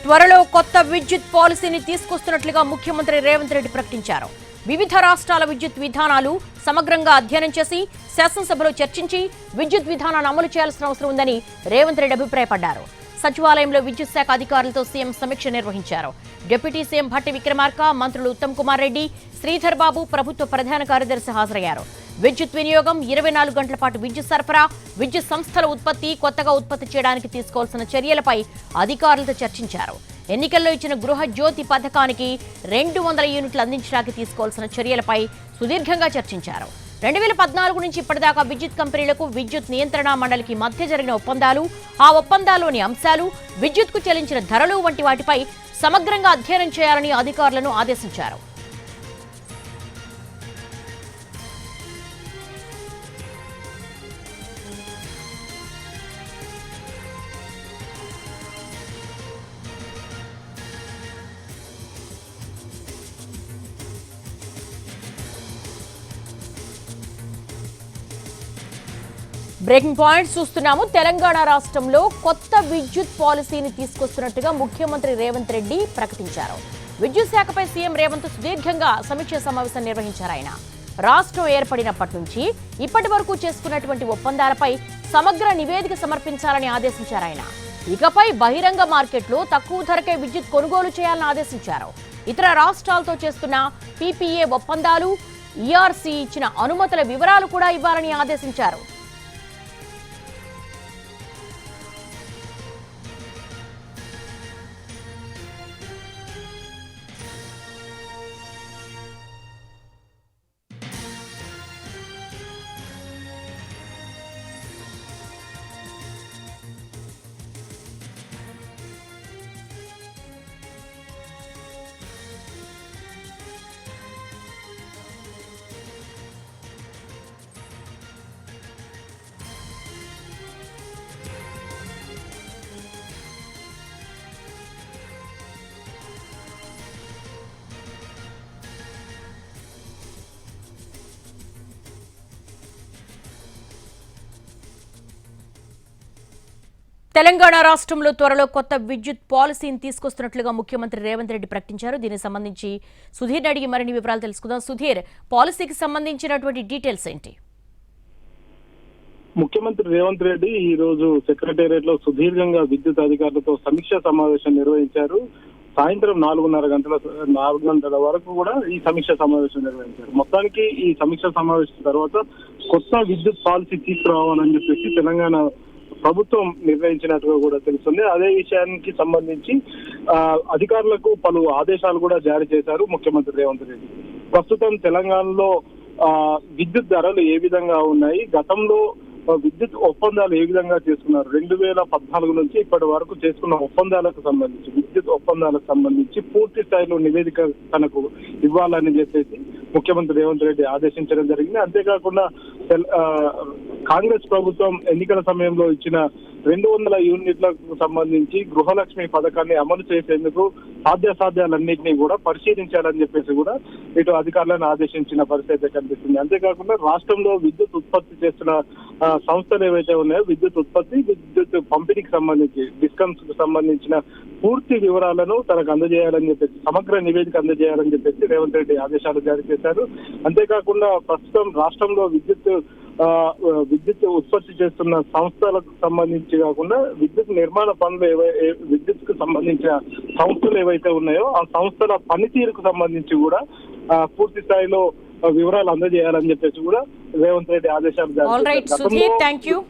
త్వరలో కొత్త విద్యుత్ పాలసీని తీసుకొస్తున్నట్లుగా ముఖ్యమంత్రి రేవంత్ రెడ్డి ప్రకటించారు. వివిధ రాష్ట్రాల విద్యుత్ విధానాలు సమగ్రంగా అధ్యయనం చేసి శాసనసభలో చర్చించి విద్యుత్ విధానాన్ని అమలు చేయాల్సిన అవసరం ఉందని రేవంత్ రెడ్డి అభిప్రాయపడ్డారు. సచివాలయంలో విద్యుత్ శాఖ అధికారులతో సీఎం సమీక్ష నిర్వహించారు. డిప్యూటీ సీఎం భట్టి విక్రమార్క, మంత్రులు ఉత్తమ్ కుమార్ రెడ్డి, శ్రీధర్ బాబు, ప్రభుత్వ ప్రధాన కార్యదర్శి హాజరయ్యారు. విద్యుత్ వినియోగం, 24 గంటల పాటు విద్యుత్ సరఫరా, విద్యుత్ సంస్థల ఉత్పత్తి, కొత్తగా ఉత్పత్తి చేయడానికి తీసుకోవాల్సిన చర్యలపై అధికారులతో చర్చించారు. ఎన్నికల్లో ఇచ్చిన గృహ జ్యోతి పథకానికి 200 యూనిట్లు అందించడానికి తీసుకోవాల్సిన చర్యలపై సుదీర్ఘంగా చర్చించారు. 2014 నుంచి ఇప్పటిదాకా విద్యుత్ కంపెనీలకు విద్యుత్ నియంత్రణ మండలికి మధ్య జరిగిన ఒప్పందాలు, ఆ ఒప్పందాల్లోని అంశాలు, విద్యుత్కు చెల్లించిన ధరలు వంటి వాటిపై సమగ్రంగా అధ్యయనం చేయాలని అధికారులను ఆదేశించారు. బ్రేకింగ్ పాయింట్స్ చూస్తున్నాము. తెలంగాణ రాష్ట్రంలో కొత్త విద్యుత్ పాలసీని తీసుకొస్తున్నట్టుగా ముఖ్యమంత్రి రేవంత్ రెడ్డి ప్రకటించారు. విద్యుత్ శాఖపై సీఎం రేవంత్ సుదీర్ఘంగా సమీక్ష సమావేశం నిర్వహించారు. ఆయన రాష్ట్రం ఏర్పడినప్పటి నుంచి ఇప్పటి వరకు చేసుకున్నటువంటి ఒప్పందాలపై సమగ్ర నివేదిక సమర్పించాలని ఆదేశించారు. ఆయన ఇకపై బహిరంగ మార్కెట్లో తక్కువ ధరకే విద్యుత్ కొనుగోలు చేయాలని ఆదేశించారు. ఇతర రాష్ట్రాలతో చేస్తున్న పీపీఏ ఒప్పందాలు, ఈఆర్సీ ఇచ్చిన అనుమతుల వివరాలు కూడా ఇవ్వాలని ఆదేశించారు. తెలంగాణ రాష్ట్రంలో త్వరలో కొత్త విద్యుత్ పాలసీని తీసుకొస్తున్నట్లుగా ముఖ్యమంత్రి రేవంత్ రెడ్డి ప్రకటించారు. దీనికి సంబంధించి సుధీర్ అడిగి మరిన్ని వివరాలు తెలుసుకుందాం. సుధీర్, పాలసీకి సంబంధించినటువంటి డీటెయిల్స్ ఏంటి? ముఖ్యమంత్రి రేవంత్ రెడ్డి ఈ రోజు సెక్రటేరియట్ లో సుదీర్ఘంగా విద్యుత్ అధికారులతో సమీక్షా సమావేశం నిర్వహించారు. సాయంత్రం 4 గంటల వరకు కూడా ఈ సమీక్షా సమావేశం నిర్వహించారు. మొత్తానికి ఈ సమీక్షా సమావేశం తర్వాత కొత్త విద్యుత్ పాలసీ తీసుకురావాలని చెప్పేసి తెలంగాణ ప్రభుత్వం నిర్ణయించినట్టుగా కూడా తెలుస్తుంది. అదే విషయానికి సంబంధించి అధికారులకు పలు ఆదేశాలు కూడా జారీ చేశారు ముఖ్యమంత్రి రేవంత్ రెడ్డి. ప్రస్తుతం తెలంగాణలో విద్యుత్ ధరలు ఏ విధంగా ఉన్నాయి, గతంలో విద్యుత్ ఒప్పందాలు ఏ విధంగా చేసుకున్నారు, 2014 నుంచి ఇప్పటి వరకు చేసుకున్న ఒప్పందాలకు సంబంధించి విద్యుత్ ఒప్పందాలకు సంబంధించి పూర్తి స్థాయిలో నివేదిక తనకు ఇవ్వాలని చెప్పేసి ముఖ్యమంత్రి రేవంత్ రెడ్డి ఆదేశించడం జరిగింది. అంతేకాకుండా కాంగ్రెస్ ప్రభుత్వం ఎన్నికల సమయంలో ఇచ్చిన 200 యూనిట్లకు సంబంధించి గృహలక్ష్మి పథకాన్ని అమలు చేసేందుకు సాధ్యాసాధ్యాలన్నింటినీ కూడా పరిశీలించాలని చెప్పేసి కూడా ఇటు అధికారులను ఆదేశించిన పరిస్థితి కనిపిస్తుంది. అంతేకాకుండా రాష్ట్రంలో విద్యుత్ ఉత్పత్తి చేస్తున్న సంస్థలు ఏవైతే ఉన్నాయో విద్యుత్ ఉత్పత్తి, విద్యుత్ పంపిణీకి సంబంధించి డిస్కమ్స్ కు సంబంధించిన పూర్తి వివరాలను తనకు అందజేయాలని చెప్పేసి సమగ్ర నివేదిక అందజేయాలని చెప్పేసి రేవంత్ రెడ్డి ఆదేశాలు జారీ చేశారు. అంతేకాకుండా ప్రస్తుతం రాష్ట్రంలో విద్యుత్ ఉత్పత్తి చేస్తున్న సంస్థలకు సంబంధించి కాకుండా విద్యుత్ నిర్మాణ పనులు విద్యుత్ కు సంబంధించిన సంస్థలు ఏవైతే ఉన్నాయో ఆ సంస్థల పనితీరుకు సంబంధించి కూడా పూర్తి స్థాయిలో వివరాలు అందజేయాలని చెప్పేసి కూడా రేవంత్ రెడ్డి ఆదేశాలు జారీ చేశారు.